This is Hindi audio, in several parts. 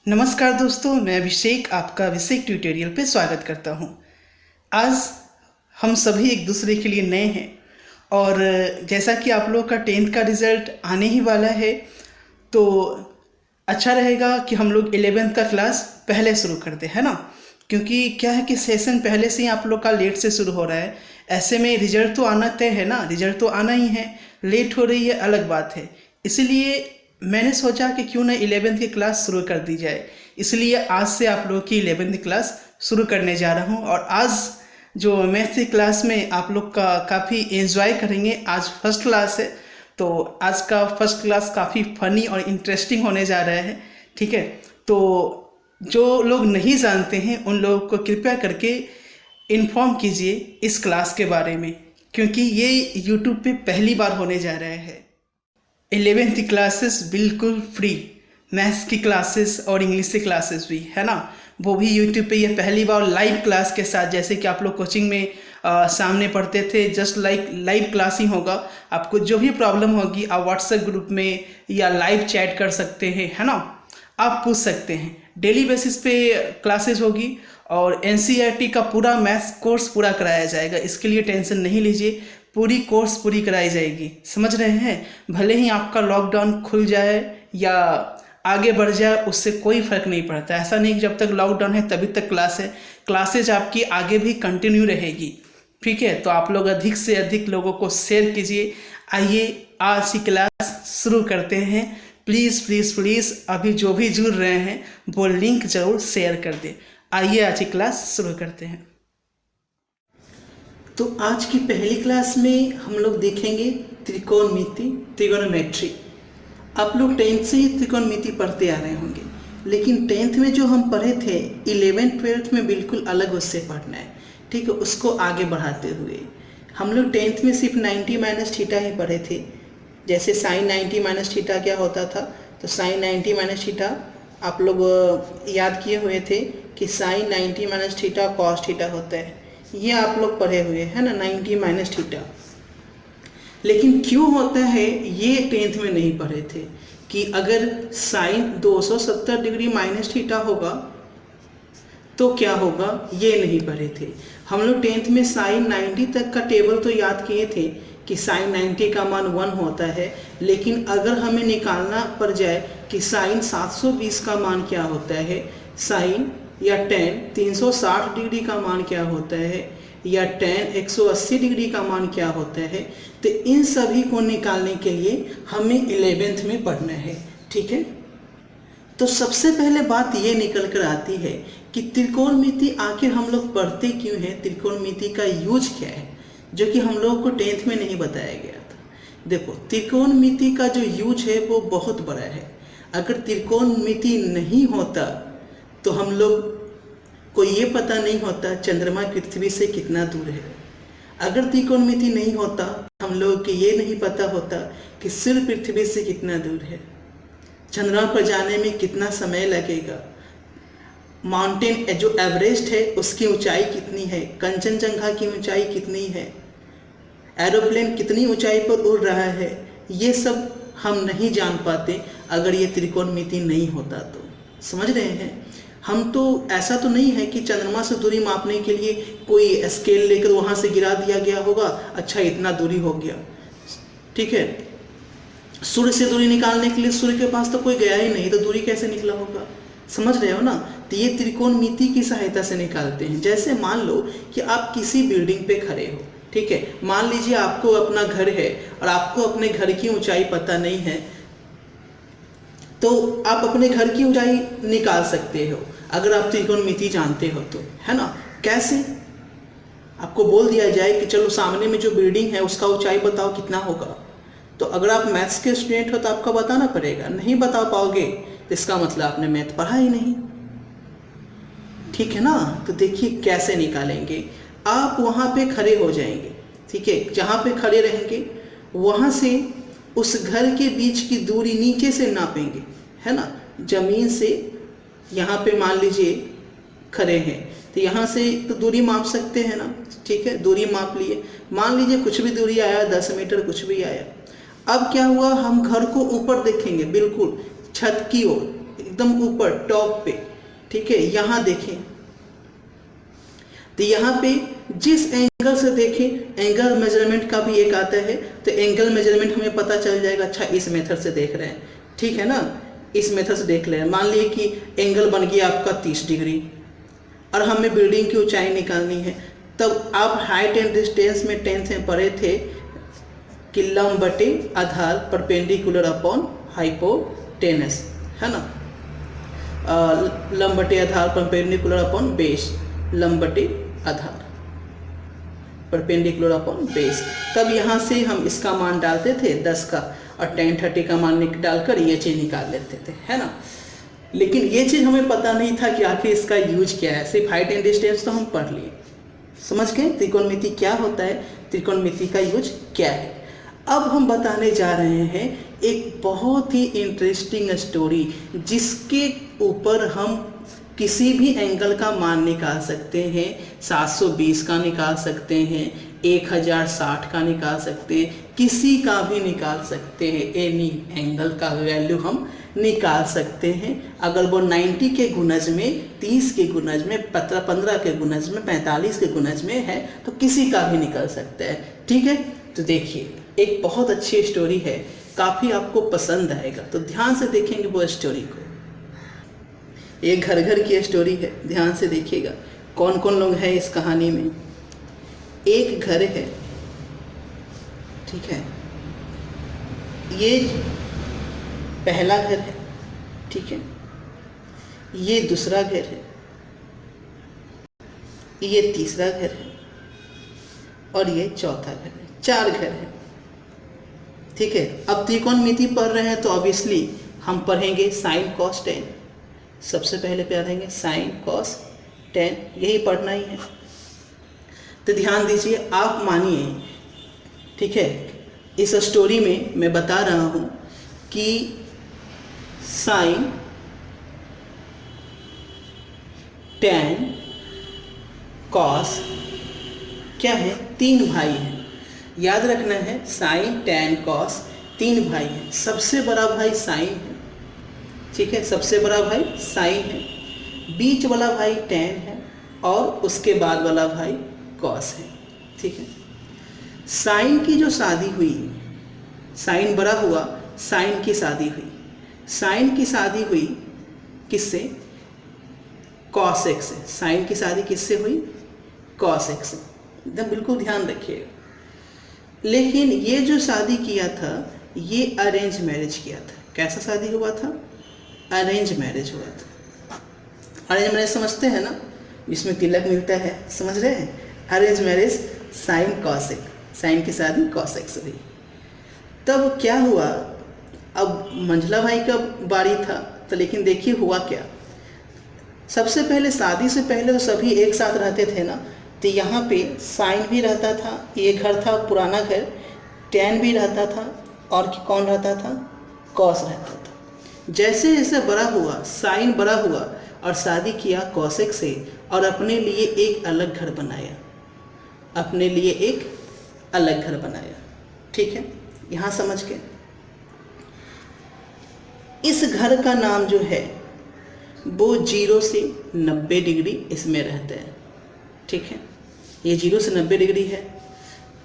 नमस्कार दोस्तों, मैं अभिषेक आपका अभिषेक ट्यूटोरियल पे स्वागत करता हूँ। आज हम सभी एक दूसरे के लिए नए हैं और जैसा कि आप लोग का 10th का रिज़ल्ट आने ही वाला है, तो अच्छा रहेगा कि हम लोग 11th का क्लास पहले शुरू कर दें, है ना। क्योंकि क्या है कि सेशन पहले से ही आप लोग का लेट से शुरू हो रहा है। ऐसे में रिज़ल्ट तो आना तय है ना, रिज़ल्ट तो आना ही है। लेट हो रही है अलग बात है। इसलिए मैंने सोचा कि क्यों ना 11th की क्लास शुरू कर दी जाए। इसलिए आज से आप लोग की 11th क्लास शुरू करने जा रहा हूँ और आज जो मैथ की क्लास में आप लोग का काफ़ी एंजॉय करेंगे। आज फर्स्ट क्लास है, तो आज का फर्स्ट क्लास काफ़ी फ़नी और इंटरेस्टिंग होने जा रहा है। ठीक है, तो जो लोग नहीं जानते हैं उन लोगों को कृपया करके इन्फॉर्म कीजिए इस क्लास के बारे में, क्योंकि ये यूट्यूब पे पहली बार होने जा रहा है। 11th की क्लासेस बिल्कुल फ्री, मैथ्स की क्लासेस और इंग्लिश की क्लासेस भी, है ना, वो भी यूट्यूब पे ये पहली बार लाइव क्लास के साथ। जैसे कि आप लोग कोचिंग में सामने पढ़ते थे, जस्ट लाइक लाइव क्लास ही होगा। आपको जो भी प्रॉब्लम होगी आप व्हाट्सएप ग्रुप में या लाइव चैट कर सकते हैं, है ना, आप पूछ सकते हैं। डेली बेसिस पे क्लासेस होगी और एनसीईआरटी का पूरा मैथ्स कोर्स पूरा कराया जाएगा। इसके लिए टेंशन नहीं लीजिए, पूरी कोर्स पूरी कराई जाएगी, समझ रहे हैं। भले ही आपका लॉकडाउन खुल जाए या आगे बढ़ जाए, उससे कोई फ़र्क नहीं पड़ता। ऐसा नहीं कि जब तक लॉकडाउन है तभी तक क्लास है। क्लासेज आपकी आगे भी कंटिन्यू रहेगी। ठीक है, तो आप लोग अधिक से अधिक लोगों को शेयर कीजिए। आइए आज की क्लास शुरू करते हैं। प्लीज़ प्लीज़ प्लीज़ अभी जो भी जुड़ रहे हैं वो लिंक ज़रूर शेयर कर दें। आइए आज की क्लास शुरू करते हैं। तो आज की पहली क्लास में हम लोग देखेंगे त्रिकोणमिति, ट्रिगोनोमेट्री। आप लोग 10th से ही त्रिकोणमिति पढ़ते आ रहे होंगे, लेकिन 10th में जो हम पढ़े थे 11th 12th में बिल्कुल अलग उससे पढ़ना है। ठीक है, उसको आगे बढ़ाते हुए हम लोग 10th में सिर्फ 90 माइनस थीटा ही पढ़े थे। जैसे साइन 90 माइनस थीटा क्या होता था, तो साइन 90 माइनस थीटा आप लोग याद किए हुए थे कि sine 90 minus theta cos theta होता है। ये आप लोग पढ़े हुए हैं ना, 90 माइनस थीटा। लेकिन क्यों होता है ये 10th में नहीं पढ़े थे कि अगर साइन 270 डिग्री माइनस थीटा होगा तो क्या होगा, ये नहीं पढ़े थे हम लोग। 10th में साइन 90 तक का टेबल तो याद किए थे कि साइन 90 का मान 1 होता है, लेकिन अगर हमें निकालना पड़ जाए कि साइन 720 का मान क्या होता है, साइन या टेन 360 डिग्री का मान क्या होता है, या टेन 180 डिग्री का मान क्या होता है, तो इन सभी को निकालने के लिए हमें 11th में पढ़ना है। ठीक है, तो सबसे पहले बात ये निकल कर आती है कि त्रिकोणमिति आखिर हम लोग पढ़ते क्यों हैं, त्रिकोणमिति का यूज क्या है, जो कि हम लोगों को 10th में नहीं बताया गया था। देखो, त्रिकोणमिति का जो यूज है वो बहुत बड़ा है। अगर त्रिकोणमिति नहीं होता तो हम लोग को ये पता नहीं होता चंद्रमा पृथ्वी से कितना दूर है। अगर त्रिकोणमिति नहीं होता हम लोग को ये नहीं पता होता कि सूर्य पृथ्वी से कितना दूर है, चंद्रमा पर जाने में कितना समय लगेगा, माउंटेन जो एवरेस्ट है उसकी ऊंचाई कितनी है, कंचनजंगा की ऊंचाई कितनी है, एरोप्लेन कितनी ऊंचाई पर उड़ रहा है, ये सब हम नहीं जान पाते अगर ये त्रिकोणमिति नहीं होता तो। समझ रहे हैं, हम तो ऐसा तो नहीं है कि चंद्रमा से दूरी मापने के लिए कोई स्केल लेकर वहाँ से गिरा दिया गया होगा, अच्छा इतना दूरी हो गया। ठीक है, सूर्य से दूरी निकालने के लिए सूर्य के पास तो कोई गया ही नहीं, तो दूरी कैसे निकला होगा, समझ रहे हो ना। तो ये त्रिकोणमिति की सहायता से निकालते हैं। जैसे मान लो कि आप किसी बिल्डिंग पे खड़े हो, ठीक है, मान लीजिए आपको अपना घर है और आपको अपने घर की ऊंचाई पता नहीं है, तो आप अपने घर की ऊंचाई निकाल सकते हो अगर आप त्रिकोणमिति जानते हो तो, है ना। कैसे, आपको बोल दिया जाए कि चलो सामने में जो बिल्डिंग है उसका ऊंचाई बताओ कितना होगा, तो अगर आप मैथ्स के स्टूडेंट हो तो आपको बताना पड़ेगा। नहीं बता पाओगे तो इसका मतलब आपने मैथ पढ़ा ही नहीं। ठीक है ना, तो देखिए कैसे निकालेंगे। आप वहाँ पे खड़े हो जाएंगे, ठीक है, जहाँ पे खड़े रहेंगे वहाँ से उस घर के बीच की दूरी नीचे से नापेंगे, है ना। जमीन से यहाँ पे मान लीजिए खड़े हैं तो यहाँ से तो दूरी माप सकते हैं ना। ठीक है, दूरी माप लिए, मान लीजिए कुछ भी दूरी आया, 10 मीटर कुछ भी आया। अब क्या हुआ, हम घर को ऊपर देखेंगे, बिल्कुल छत की ओर, एकदम ऊपर टॉप पे, ठीक है। यहाँ देखें तो यहाँ पे जिस एंगल से देखें, एंगल मेजरमेंट का भी एक आता है, तो एंगल मेजरमेंट हमें पता चल जाएगा। अच्छा, इस मेथड से देख रहे हैं, ठीक है ना, इस मेथड से देख ले रहे हैं। मान लीजिए कि एंगल बन गया आपका 30 डिग्री और हमें बिल्डिंग की ऊंचाई निकालनी है, तब आप हाइट एंड डिस्टेंस में 10th में पढ़े थे कि लंब बटे आधार परपेंडिकुलर अपॉन हाइपोटेनस, है ना। लंब बटे आधार परपेंडिकुलर अपॉन बेस, लंब बटे आधार परपेंडिकुलर अपॉन बेस। तब यहाँ से हम इसका मान डालते थे 10 का और tan 30 का मान डालकर ये चीज़ निकाल लेते थे, है ना। लेकिन ये चीज़ हमें पता नहीं था कि आखिर इसका यूज क्या है। सिर्फ हाइट एंड डिस्टेंस तो हम पढ़ लिए, समझ गए त्रिकोणमिति क्या होता है, त्रिकोणमिति का यूज क्या है। अब हम बताने जा रहे हैं एक बहुत ही इंटरेस्टिंग स्टोरी, जिसके ऊपर हम किसी भी एंगल का मान निकाल सकते हैं। 720 का निकाल सकते हैं, 1060 का निकाल सकते हैं, किसी का भी निकाल सकते हैं। एनी एंगल का वैल्यू हम निकाल सकते हैं। अगर वो 90 के गुणज में, 30 के गुणज में, 15 के गुणज में, 45 के गुणज में है, तो किसी का भी निकल सकता है, ठीक है। तो देखिए, एक बहुत अच्छी स्टोरी है, काफ़ी आपको पसंद आएगा, तो ध्यान से देखेंगे वो स्टोरी को। ये घर घर की स्टोरी है, ध्यान से देखिएगा कौन कौन लोग हैं इस कहानी में। एक घर है, ठीक है, ये पहला घर है, ठीक है, ये दूसरा घर है, ये तीसरा घर है और ये चौथा घर है। 4 घर है, ठीक है। अब त्रिकोणमिति पढ़ रहे हैं तो ऑब्वियसली हम पढ़ेंगे साइन कॉस टेन। सबसे पहले पढ़ेंगे साइन कॉस टेन, यही पढ़ना ही है। तो ध्यान दीजिए, आप मानिए, ठीक है, इस स्टोरी में मैं बता रहा हूँ कि साइन टेन कॉस क्या है, 3 भाई हैं। याद रखना है, साइन टेन कॉस 3 भाई हैं। सबसे बड़ा भाई साइन है, ठीक है, सबसे बड़ा भाई साइन है, बीच वाला भाई टेन है और उसके बाद वाला भाई कॉस है, ठीक है। साइन की जो शादी हुई, साइन बड़ा हुआ, साइन की शादी हुई। साइन की शादी हुई किससे, कॉस एक्स से। साइन की शादी किससे हुई, कॉस एक्स से, एकदम बिल्कुल ध्यान रखिएगा। लेकिन ये जो शादी किया था, ये अरेंज मैरिज किया था। कैसा शादी हुआ था, अरेंज मैरिज हुआ था। अरेंज मैरिज समझते हैं ना, इसमें तिलक मिलता है, समझ रहे हैं। Arrange marriage sine cos x, sine की शादी कॉस एक्स हुई। तब क्या हुआ, अब मंझला भाई का बारी था, तो लेकिन देखिए हुआ क्या। सबसे पहले शादी से पहले तो सभी एक साथ रहते थे ना, तो यहाँ पे साइन भी रहता था, ये घर था पुराना घर, टेन भी रहता था और कौन रहता था, कॉस रहता था। जैसे जैसे बड़ा हुआ, साइन बड़ा हुआ और शादी किया कॉसेक से और अपने लिए एक अलग घर बनाया, अपने लिए एक अलग घर बनाया, ठीक है। यहाँ समझ के, इस घर का नाम जो है वो 0 से 90 डिग्री इसमें रहता है, ठीक है। ये 0 से 90 डिग्री है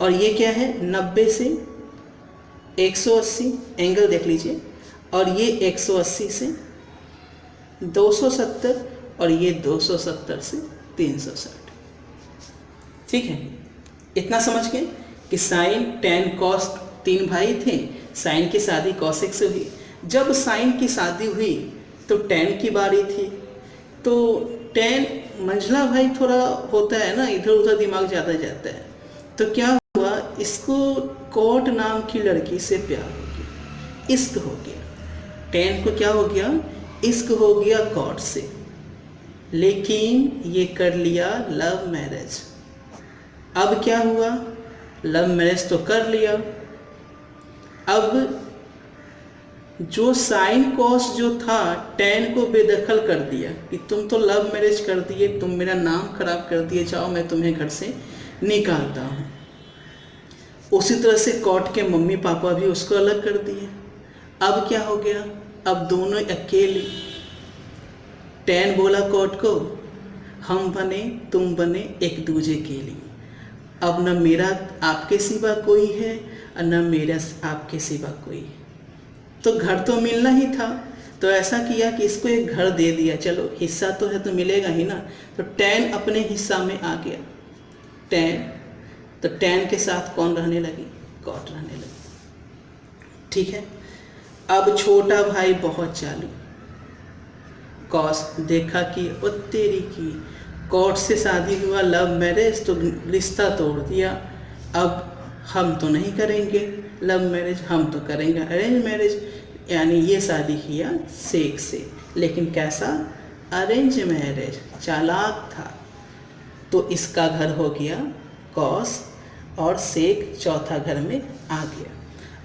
और ये क्या है, 90 से 180 एंगल देख लीजिए, और ये 180 से 270 और ये 270 से 360, ठीक है। इतना समझ के कि साइन टेन कॉस 3 भाई थे, साइन की शादी कॉस एक्स से हुई। जब साइन की शादी हुई तो टेन की बारी थी, तो टेन मंझला भाई थोड़ा होता है ना, इधर उधर दिमाग ज़्यादा जाता है, तो क्या हुआ, इसको कॉट नाम की लड़की से प्यार हो गया, इश्क हो गया। टेन को क्या हो गया, इश्क हो गया कॉट से, लेकिन ये कर लिया लव मैरिज। अब क्या हुआ, लव मैरिज तो कर लिया, अब जो साइन कॉस जो था टेन को बेदखल कर दिया कि तुम तो लव मैरिज कर दिए, तुम मेरा नाम खराब कर दिए, जाओ मैं तुम्हें घर से निकालता हूँ। उसी तरह से कॉट के मम्मी पापा भी उसको अलग कर दिए। अब क्या हो गया, अब दोनों अकेले, टैन बोला कॉट को, हम बने तुम बने एक दूजे के लिए, अब न मेरा आपके सिवा कोई है और न मेरा आपके सिवा कोई है। तो घर तो मिलना ही था, तो ऐसा किया कि इसको एक घर दे दिया, चलो हिस्सा तो है तो मिलेगा ही ना। तो टैन अपने हिस्सा में आ गया, टैन, तो टैन के साथ कौन रहने लगी, कॉट रहने लगी। ठीक है, अब छोटा भाई बहुत चालू, कॉस देखा कि ओ तेरी की, कॉट से शादी हुआ लव मैरिज, तो रिश्ता तोड़ दिया, अब हम तो नहीं करेंगे लव मैरिज, हम तो करेंगे अरेंज मैरिज, यानी ये शादी किया शेख से, लेकिन कैसा, अरेंज मैरिज, चालाक था। तो इसका घर हो गया कॉस और शेख चौथा घर में आ गया।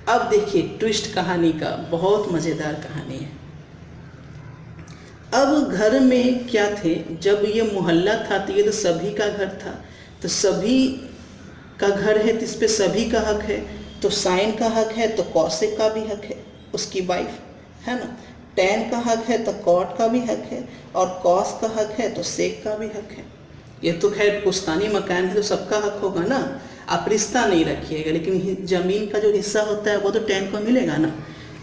अब देखिए ट्विस्ट कहानी का, बहुत मज़ेदार कहानी है। अब घर में क्या थे, जब ये मोहल्ला था तो ये तो सभी का घर था, तो सभी का घर है तो इस पर सभी का हक है, तो साइन का हक है तो कौशिक का भी हक है, उसकी वाइफ है ना, टैन का हक है तो कॉट का भी हक है, और कॉस का हक है तो शेख का भी हक है। ये तो खैर पुश्तानी मकान है तो सबका हक होगा ना, आप रिश्ता नहीं रखिएगा, लेकिन ज़मीन का जो हिस्सा होता है वो तो टैन को मिलेगा ना।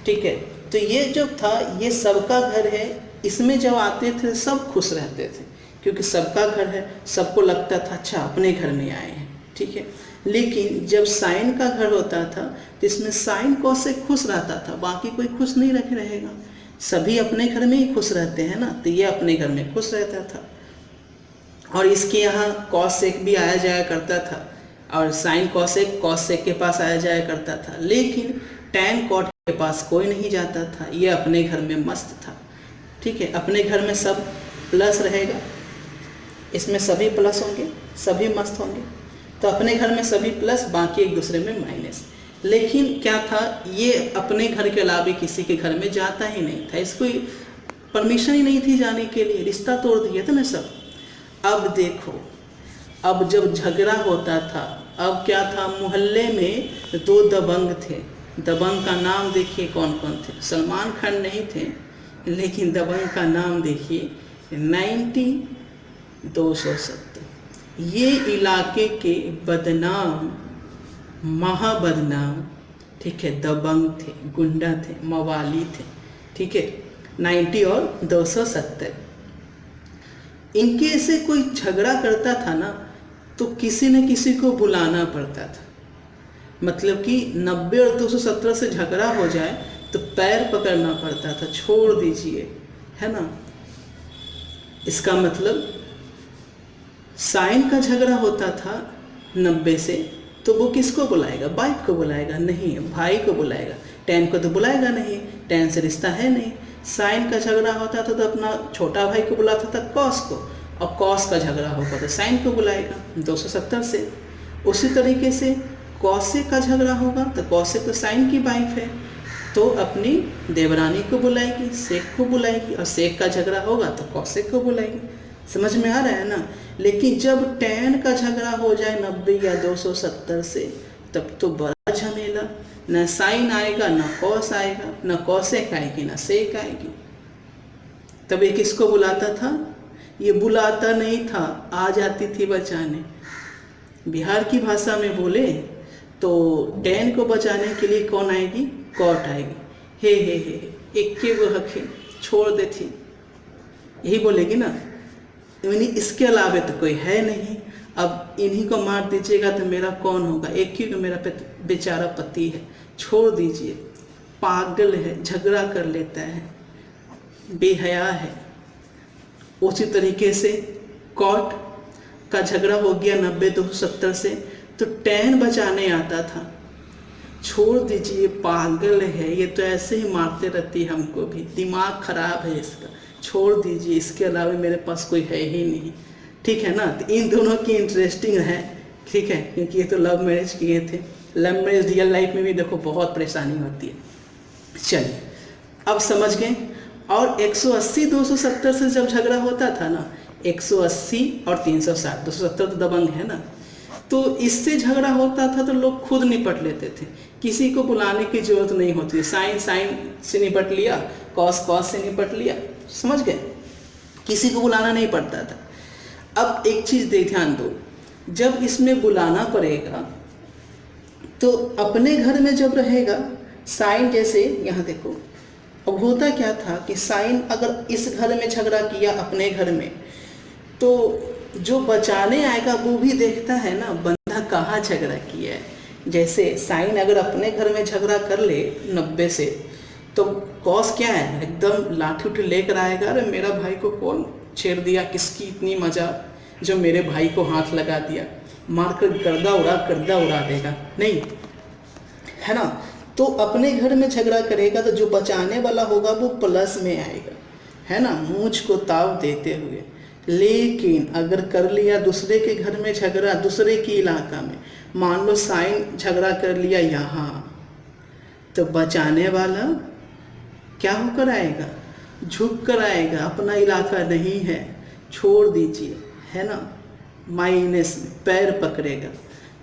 ठीक है, तो ये जो था ये सबका घर है, इसमें जब आते थे सब खुश रहते थे, क्योंकि सबका घर है, सबको लगता था अच्छा अपने घर में आए हैं। ठीक है, लेकिन जब साइन का घर होता था तो इसमें साइन कौशिक खुश रहता था, बाकी कोई खुश नहीं रहेगा, सभी अपने घर में ही खुश रहते हैं ना, तो ये अपने घर में खुश रहता था। और इसके यहाँ कौशिक भी आया जाया करता था, और साइन कौशिक के पास आया जाया करता था, लेकिन टैन कॉट के पास कोई नहीं जाता था, ये अपने घर में मस्त था। ठीक है, अपने घर में सब प्लस रहेगा, इसमें सभी प्लस होंगे, सभी मस्त होंगे, तो अपने घर में सभी प्लस, बाकी एक दूसरे में माइनस। लेकिन क्या था, ये अपने घर के अलावा किसी के घर में जाता ही नहीं था, इसको परमिशन ही नहीं थी जाने के लिए, रिश्ता तोड़ दिया था ना सब। अब देखो, अब जब झगड़ा होता था, अब क्या था, मोहल्ले में दो दबंग थे, दबंग का नाम देखिए कौन कौन थे, सलमान खान नहीं थे, लेकिन दबंग का नाम देखिए 90-270। ये इलाके के बदनाम, महाबदनाम, ठीक है, दबंग थे, गुंडा थे, मवाली थे। ठीक है, 90 और 270, इनके से कोई झगड़ा करता था ना तो किसी न किसी को बुलाना पड़ता था, मतलब कि 90 और 270 से झगड़ा हो जाए तो पैर पकड़ना पड़ता था, छोड़ दीजिए, है ना। इसका मतलब साइन का झगड़ा होता था 90 से, तो वो किसको बुलाएगा, वाइफ को बुलाएगा, नहीं भाई को बुलाएगा, टैन को तो बुलाएगा नहीं, टैन से रिश्ता है नहीं। साइन का झगड़ा होता था तो अपना छोटा भाई को बुलाता था, कॉस को, और कॉस का झगड़ा होगा तो साइन को बुलाएगा 270 से। उसी तरीके से कौशिक का झगड़ा होगा तो कौशिक तो साइन की वाइफ है, तो अपनी देवरानी को बुलाएगी, शेख को बुलाएगी, और शेख का झगड़ा होगा तो कौशिक को बुलाएगी। समझ में आ रहा है ना। लेकिन जब टैन का झगड़ा हो जाए 90 या 270 से, तब तो बड़ा झमेला, न साइन आएगा, न कौस आएगा, न कौशिक आएगी, न शेख आएगी। तब ये किसको बुलाता था, ये बुलाता नहीं था, आ जाती थी बचाने। बिहार की भाषा में बोले तो टैन को बचाने के लिए कौन आएगी, कॉट आएगी, हे एक के वो हक है, छोड़ देती, यही बोलेगी ना, इसके अलावा तो कोई है नहीं, अब इन्हीं को मार दीजिएगा तो मेरा कौन होगा, एक ही तो मेरा बेचारा पति है, छोड़ दीजिए, पागल है, झगड़ा कर लेता है, बेहया है। उसी तरीके से कॉट का झगड़ा हो गया 90-270 से, तो टैन बचाने आता था, छोड़ दीजिए, पागल है, ये तो ऐसे ही मारते रहती है, हमको भी दिमाग खराब है इसका, छोड़ दीजिए, इसके अलावा मेरे पास कोई है ही नहीं। ठीक है ना। तो इन दोनों की इंटरेस्टिंग है, ठीक है, क्योंकि ये तो लव मैरिज किए थे। लव मैरिज रियल लाइफ में भी देखो बहुत परेशानी होती है। चलिए अब समझ गए। और 180-270 से जब झगड़ा होता था ना, 180 और 360, 270 तो दबंग है ना, तो इससे झगड़ा होता था तो लोग खुद निपट लेते थे, किसी को बुलाने की जरूरत नहीं होती है। साइन से निपट लिया, कॉस से निपट लिया, समझ गए। किसी को बुलाना नहीं पड़ता था। अब एक चीज़ दे ध्यान दो, जब इसमें बुलाना पड़ेगा तो अपने घर में जब रहेगा साइन, जैसे यहाँ देखो, अब होता क्या था कि साइन अगर इस घर में झगड़ा किया अपने घर में, तो जो बचाने आएगा वो भी देखता है ना बंदा कहाँ झगड़ा किया है। जैसे साइन अगर अपने घर में झगड़ा कर ले 90 से, तो कॉस क्या है, एकदम लाठी उठी लेकर आएगा, अरे मेरा भाई को कौन छेड़ दिया, किसकी इतनी मजा जो मेरे भाई को हाथ लगा दिया, मारकर गर्दा उड़ा देगा, नहीं है ना। तो अपने घर में झगड़ा करेगा तो जो बचाने वाला होगा वो प्लस में आएगा, है ना, मूंछ को ताव देते हुए। लेकिन अगर कर लिया दूसरे के घर में झगड़ा, दूसरे के इलाका में, मान लो साइन झगड़ा कर लिया यहाँ, तो बचाने वाला क्या होकर आएगा, झुक कर आएगा, अपना इलाका नहीं है, छोड़ दीजिए, है ना, माइनस में पैर पकड़ेगा।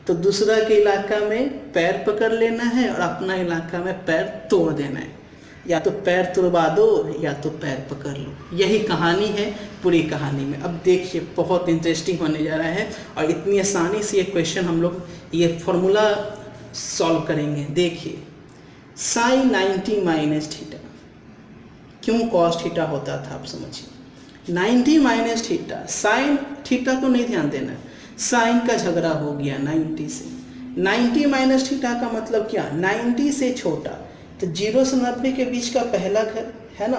तो दूसरा के इलाका में पैर पकड़ लेना है और अपना इलाका में पैर तोड़ देना है, या तो पैर तुड़वा दो या तो पैर पकड़ लो। यही कहानी है पूरी कहानी में। अब देखिए बहुत इंटरेस्टिंग होने जा रहा है और इतनी आसानी से ये क्वेश्चन हम लोग ये फॉर्मूला सॉल्व करेंगे। देखिए साइन 90 माइनस थीटा, क्यों कॉस थीटा होता था आप समझिए। 90 माइनस थीटा, साइन थीटा को नहीं ध्यान देना, साइन का झगड़ा हो गया 90 से। 90 माइनस थीटा का मतलब क्या, 90 से छोटा, तो 0 से 90 के बीच का पहला घर है ना,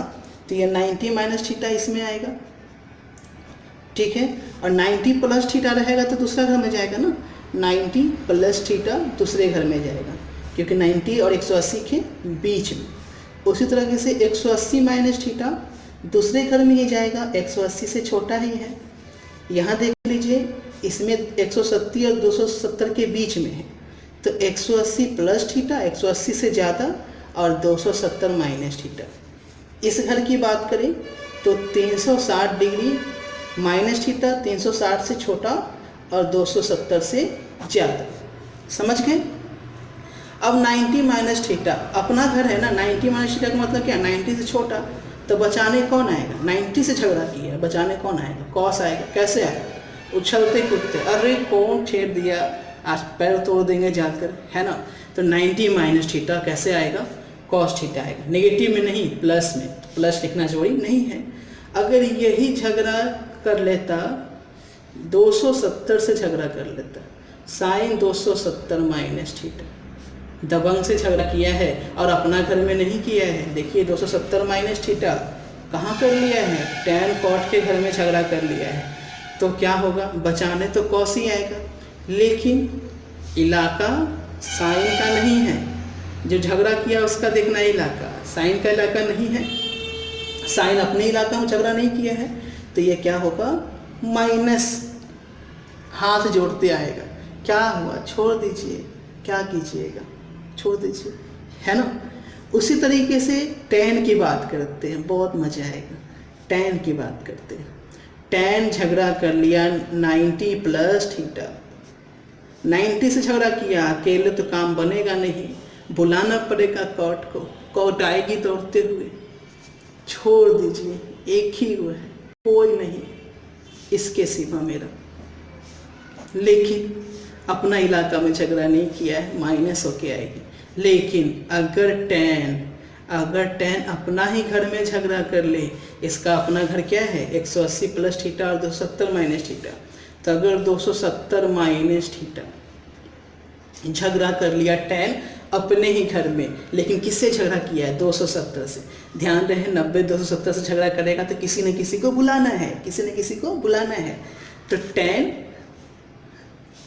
तो ये 90 माइनस थीटा इसमें आएगा, ठीक है। और 90 प्लस थीटा रहेगा तो दूसरा घर में जाएगा ना, 90 प्लस थीटा दूसरे घर में जाएगा, क्योंकि 90 और 180 के बीच में। उसी तरीके से 180 माइनस थीटा दूसरे घर में ही जाएगा, 180 से छोटा ही है। यहाँ देख लीजिए इसमें 170 और 270 के बीच में है, तो 180 प्लस थीटा 180 से ज़्यादा और 270 माइनस थीटा। इस घर की बात करें तो 360 डिग्री माइनस थीटा, 360 से छोटा और 270 से ज़्यादा, समझ गए। अब 90 माइनस थीटा अपना घर है ना, 90 माइनस थीटा का मतलब क्या, 90 से छोटा, तो बचाने कौन आएगा, 90 से झगड़ा किया, बचाने कौन आएगा, कॉस आएगा। कैसे आएगा, उछलते कूदते, अरे कौन छेड़ दिया, आज पैर तोड़ देंगे जाकर, है ना। तो 90 माइनस थीटा कैसे आएगा, कॉस थीटा आएगा, नेगेटिव में नहीं प्लस में, प्लस लिखना जरूरी नहीं है। अगर यही झगड़ा कर लेता 270 से झगड़ा कर लेता, साइन 270 माइनस थीटा, दबंग से झगड़ा किया है और अपना घर में नहीं किया है। देखिए 270 माइनस थीटा कहाँ कर लिया है, टैन कॉट के घर में झगड़ा कर लिया है, तो क्या होगा, बचाने तो कॉस ही आएगा। लेकिन इलाका साइन का नहीं है, जो झगड़ा किया उसका देखना इलाका, साइन का इलाका नहीं है, साइन अपने इलाका में झगड़ा नहीं किया है, तो ये क्या होगा, माइनस, हाथ जोड़ते आएगा, क्या हुआ, छोड़ दीजिए, क्या कीजिएगा, छोड़ दीजिए, है ना। उसी तरीके से टैन की बात करते हैं, बहुत मजा आएगा। टैन की बात करते हैं, टैन झगड़ा कर लिया 90 प्लस थीटा, 90 से झगड़ा किया, अकेले तो काम बनेगा नहीं, बुलाना पड़ेगा कॉट को, कॉट आएगी दौड़ते हुए, छोड़ दीजिए, एक ही वो है, कोई नहीं इसके सिवा मेरा। लेकिन अपना इलाका में झगड़ा नहीं किया है, माइनस होके आएगी। लेकिन अगर टैन अपना ही घर में झगड़ा कर ले, इसका अपना घर क्या है 180 प्लस थीटा और 270 माइनस थीटा, तो अगर 270 माइनस थीटा झगड़ा कर लिया टैन अपने ही घर में, लेकिन किससे झगड़ा किया है, 270 से। ध्यान रहे 90 270 से झगड़ा करेगा तो किसी न किसी को बुलाना है, किसी न किसी को बुलाना है, तो टैन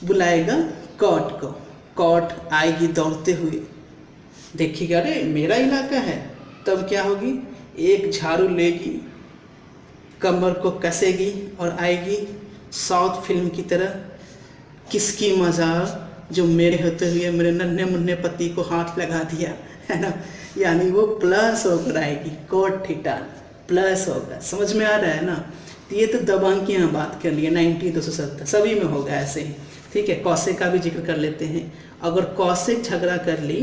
बुलाएगा कॉट को, कॉट आएगी दौड़ते हुए, देखिएगा अरे मेरा इलाका है, तब क्या होगी, एक झाड़ू लेगी, कमर को कसेगी और आएगी साउथ फिल्म की तरह, किसकी मजाक, जो मेरे होते हुए मेरे नन्हे मुन्ने पति को हाथ लगा दिया, है ना, यानी वो प्लस होकर आएगी, कॉट थीटा प्लस होगा। समझ में आ रहा है ना। तो ये तो दबंग की यहाँ बात कर लिए, 90 270 सभी में होगा ऐसे ही, ठीक है। कॉसेक का भी जिक्र कर लेते हैं, अगर कॉसेक झगड़ा कर ली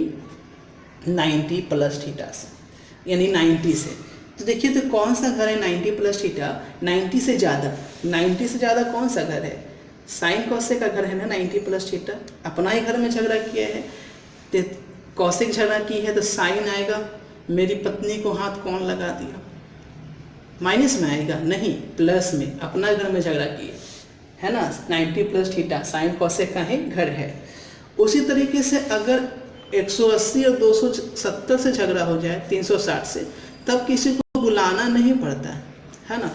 90 प्लस थीटा से, यानी 90 से, तो देखिए तो कौन सा घर है 90 प्लस थीटा, 90 से ज़्यादा, 90 से ज़्यादा कौन सा घर है, साइन कॉसेक का घर है ना 90 प्लस थीटा। अपना ही घर में झगड़ा किया है, तो कॉसेक झगड़ा की है तो साइन आएगा, मेरी पत्नी को हाथ कौन लगा दिया, माइनस में आएगा, नहीं प्लस में, अपना घर में झगड़ा किए है ना 90 प्लस थीटा, साइन कॉसेक का ही घर है। उसी तरीके से अगर 180 और 270 से झगड़ा हो जाए 360 से, तब किसी को बुलाना नहीं पड़ता है ना,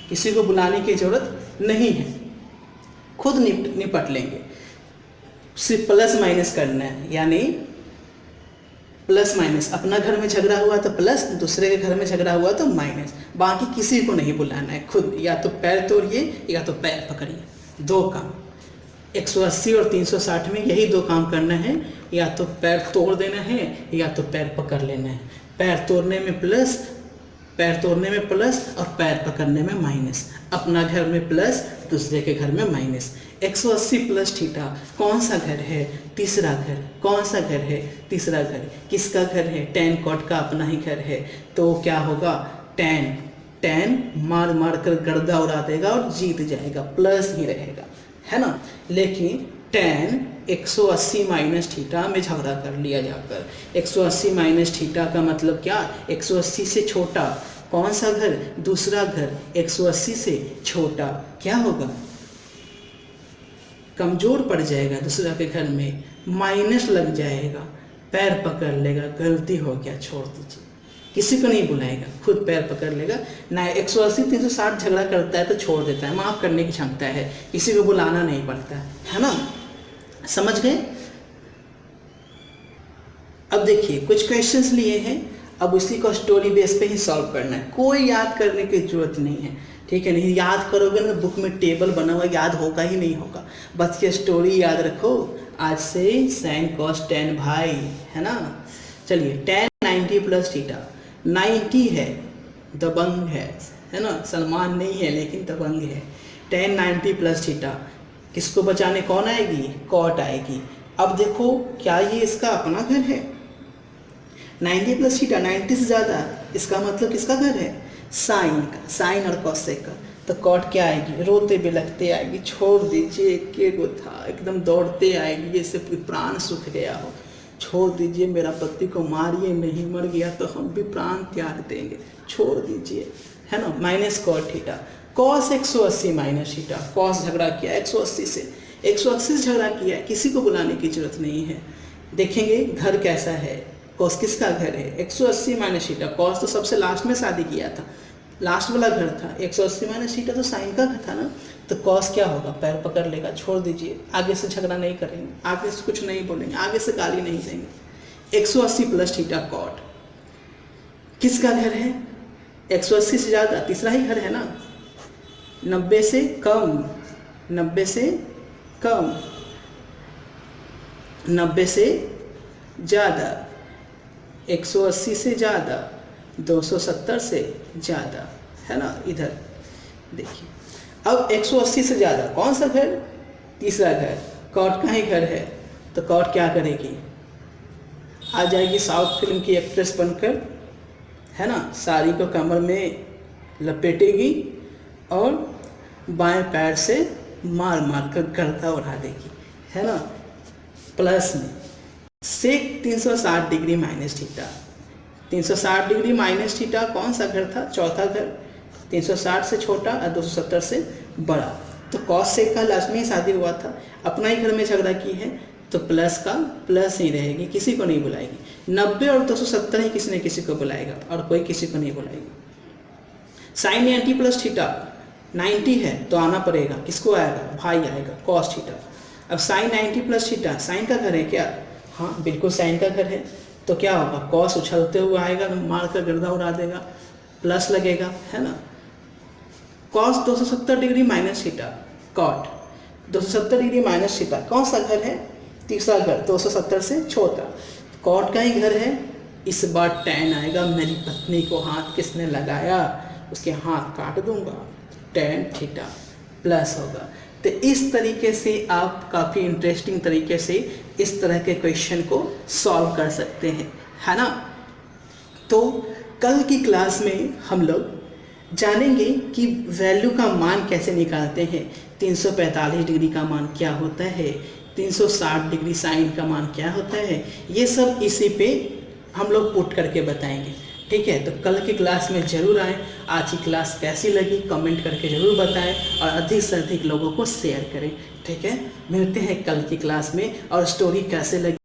किसी को बुलाने की जरूरत नहीं है, खुद निपट लेंगे। सिर्फ प्लस माइनस करना है, यानी प्लस माइनस, अपना घर में झगड़ा हुआ तो प्लस, दूसरे के घर में झगड़ा हुआ तो माइनस, बाकी किसी को नहीं बुलाना है, खुद या तो पैर तोड़िए या तो पैर पकड़िए, दो काम। 180 और 360 में यही दो काम करना है, या तो पैर तोड़ देना है या तो पैर पकड़ लेना है। पैर तोड़ने में प्लस, पैर तोड़ने में प्लस और पैर पकड़ने में माइनस, अपना घर में प्लस, दूसरे के घर में माइनस। 180 प्लस थीटा कौन सा घर है, तीसरा घर, कौन सा घर है, तीसरा घर, किसका घर है, टैन कॉट का अपना ही घर है, तो क्या होगा, टैन, टैन मार मार कर गर्दा उड़ा देगा और जीत जाएगा, प्लस ही रहेगा है ना। लेकिन टैन 180 माइनस थीटा में झगड़ा कर लिया जाकर, 180 माइनस थीटा का मतलब क्या, 180 से छोटा, कौन सा घर, दूसरा घर, 180 से छोटा, क्या होगा, कमजोर पड़ जाएगा, दूसरा के घर में माइनस लग जाएगा, पैर पकड़ लेगा, गलती हो गया छोड़ दीजिए, किसी को नहीं बुलाएगा, खुद पैर पकड़ लेगा ना। 180 360 झगड़ा करता है तो छोड़ देता है, माफ़ करने की क्षमता है, किसी को बुलाना नहीं पड़ता है ना, समझ गए। अब देखिए कुछ क्वेश्चंस लिए हैं, अब उसी को स्टोरी बेस पे ही सॉल्व करना है, कोई याद करने की जरूरत नहीं है, ठीक है। नहीं याद करोगे ना, बुक में टेबल बना हुआ याद होगा ही नहीं होगा, बस ये स्टोरी याद रखो। आज से साइन कॉस टैन भाई है ना। चलिए टैन 90 प्लस थीटा, 90 है, दबंग है ना, सलमान नहीं है लेकिन दबंग है। टैन 90 प्लस थीटा, किसको बचाने कौन आएगी, कॉट आएगी। अब देखो क्या ये इसका अपना घर है, 90 प्लस थीटा 90 से ज़्यादा, इसका मतलब किसका घर है, साइन का, साइन और कॉसेक का, तो कॉट क्या आएगी, रोते बिलखते आएगी, छोड़ दीजिए के गो था, एकदम दौड़ते आएगी जैसे प्राण सूख गया हो, छोड़ दीजिए, मेरा पति को मारिए, नहीं मर गया तो हम भी प्राण त्याग देंगे, छोड़ दीजिए है ना। Minus cot theta, cos 180 minus theta, cos झगड़ा किया 180 से, 180 से झगड़ा किया, किसी को बुलाने की जरूरत नहीं है। देखेंगे घर कैसा है, कॉस किसका घर है, 180 माइनस थीटा, कॉस तो सबसे लास्ट में शादी किया था, लास्ट वाला घर था, 180 माइनस थीटा तो साइन का घर था ना, तो कॉस क्या होगा, पैर पकड़ लेगा, छोड़ दीजिए, आगे से झगड़ा नहीं करेंगे, आगे से कुछ नहीं बोलेंगे, आगे से गाली नहीं देंगे। 180 प्लस थीटा कॉट, किसका घर है, 180 से ज़्यादा, तीसरा ही घर है ना, 90 से कम, 90 से कम, 90 से ज़्यादा, 180 से ज़्यादा, 270 से ज़्यादा है ना। इधर देखिए अब 180 से ज़्यादा कौन सा घर, तीसरा घर, कॉट का ही घर है, तो कॉट क्या करेगी, आ जाएगी साउथ फिल्म की एक्ट्रेस बनकर है ना, साड़ी को कमर में लपेटेगी और बाएं पैर से मार मार कर गर्दा उड़ा देगी है ना। प्लस में सेक 360 degree minus theta, 360 degree minus theta कौन सा घर था, चौथा घर, 360 से छोटा और 270 से बड़ा, तो कॉस सेक का लास्ट में ही शादी हुआ था, अपना ही घर में झगड़ा की है, तो प्लस का प्लस ही रहेगी, किसी को नहीं बुलाएगी। 90 और 270 ही किसी न किसी को बुलाएगा और कोई किसी को नहीं बुलाएगी। साइन 90 प्लस थीटा 90 है तो आना पड़ेगा, किसको आएगा, भाई आएगा, कॉस थीटा। अब साइन 90 प्लस थीटा, साइन का घर है क्या, हाँ बिल्कुल साइन का घर है, तो क्या होगा, कॉस उछलते हुए आएगा, मार कर गर्दा उड़ा देगा, प्लस लगेगा है ना। Cos 270 degree minus theta, cot 270 degree minus theta कौन सा घर है, तीसरा घर, 270 से छोटा, कॉट का ही घर है। इस बार टैन आएगा, मेरी पत्नी को हाथ किसने लगाया, उसके हाथ काट दूंगा, टैन थीटा प्लस होगा। तो इस तरीके से आप काफ़ी इंटरेस्टिंग तरीके से इस तरह के क्वेश्चन को सॉल्व कर सकते हैं है ना। तो कल की क्लास में हम लोग जानेंगे कि वैल्यू का मान कैसे निकालते हैं, 345 डिग्री का मान क्या होता है, 360 डिग्री साइन का मान क्या होता है, ये सब इसी पे हम लोग पुट करके बताएंगे। ठीक है, तो कल की क्लास में ज़रूर आएँ। आज की क्लास कैसी लगी कमेंट करके ज़रूर बताएं और अधिक से अधिक लोगों को शेयर करें। ठीक है, मिलते हैं कल की क्लास में और स्टोरी कैसे लगी